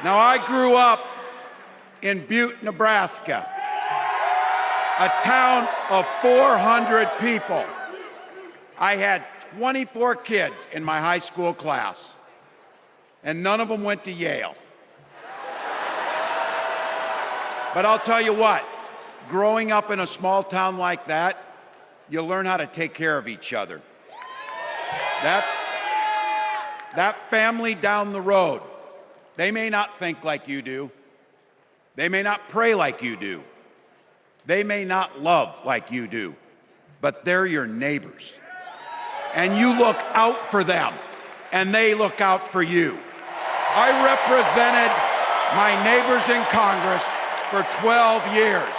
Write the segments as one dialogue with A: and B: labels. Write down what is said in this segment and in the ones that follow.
A: Now, I grew up in Butte, Nebraska, a town of 400 people. I had 24 kids in my high school class, and none of them went to Yale. But I'll tell you what, growing up in a small town like that, you learn how to take care of each other. That family down the road, they may not think like you do. They may not pray like you do. They may not love like you do, but they're your neighbors. And you look out for them, and they look out for you. I represented my neighbors in Congress for 12 years,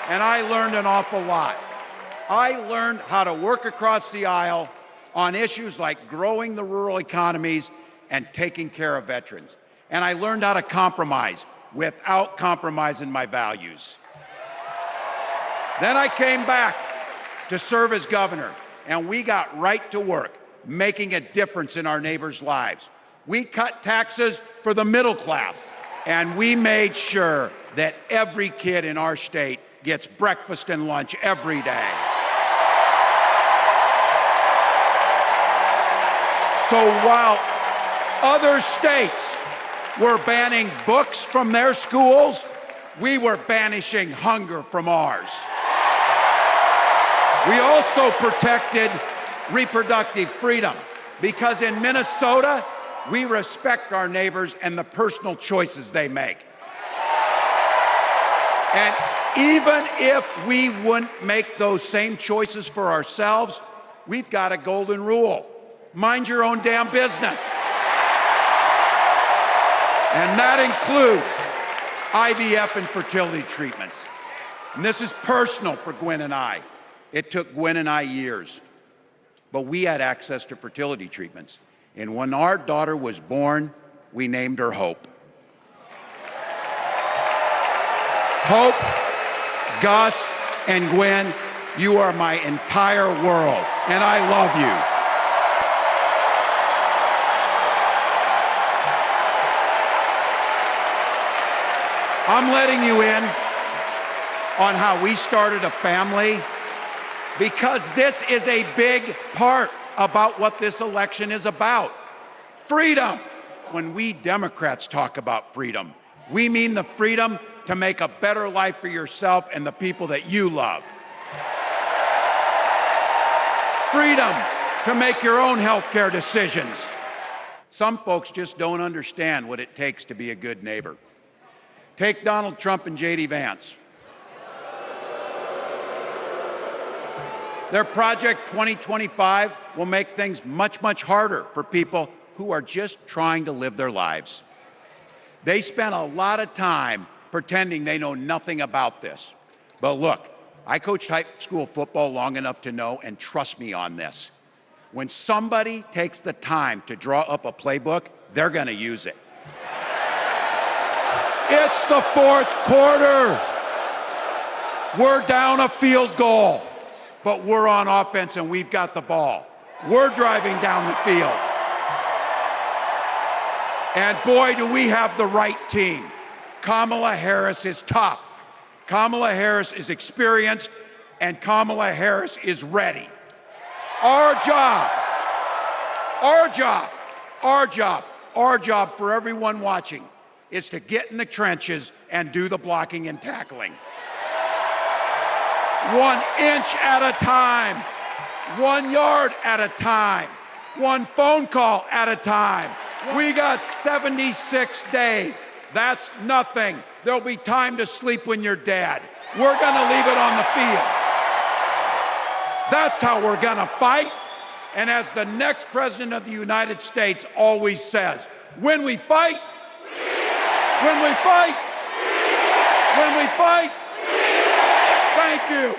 A: and I learned an awful lot. I learned how to work across the aisle on issues like growing the rural economies and taking care of veterans. And I learned how to compromise without compromising my values. Then I came back to serve as governor, and we got right to work, making a difference in our neighbors' lives. We cut taxes for the middle class, and we made sure that every kid in our state gets breakfast and lunch every day. So while other states were banning books from their schools, we were banishing hunger from ours. We also protected reproductive freedom because in Minnesota, we respect our neighbors and the personal choices they make. And even if we wouldn't make those same choices for ourselves, we've got a golden rule. Mind your own damn business. And that includes IVF and fertility treatments. And this is personal for Gwen and I. It took Gwen and I years, but we had access to fertility treatments. And when our daughter was born, we named her Hope. Hope, Gus, and Gwen, you are my entire world, and I love you. I'm letting you in on how we started a family because this is a big part about what this election is about. Freedom. When we Democrats talk about freedom, we mean the freedom to make a better life for yourself and the people that you love. Freedom to make your own healthcare decisions. Some folks just don't understand what it takes to be a good neighbor. Take Donald Trump and J.D. Vance. Their Project 2025 will make things much, much harder for people who are just trying to live their lives. They spent a lot of time pretending they know nothing about this. But look, I coached high school football long enough to know, and trust me on this, when somebody takes the time to draw up a playbook, they're going to use it. It's the fourth quarter. We're down a field goal, but we're on offense and we've got the ball. We're driving down the field. And boy, do we have the right team. Kamala Harris is tough. Kamala Harris is experienced, and Kamala Harris is ready. Our job for everyone watching is to get in the trenches and do the blocking and tackling. 1 inch at a time, 1 yard at a time, 1 phone call at a time. We got 76 days. That's nothing. There'll be time to sleep when you're dead. We're gonna leave it on the field. That's how we're gonna fight. And as the next president of the United States always says, when we fight, when we fight, when we fight, thank you.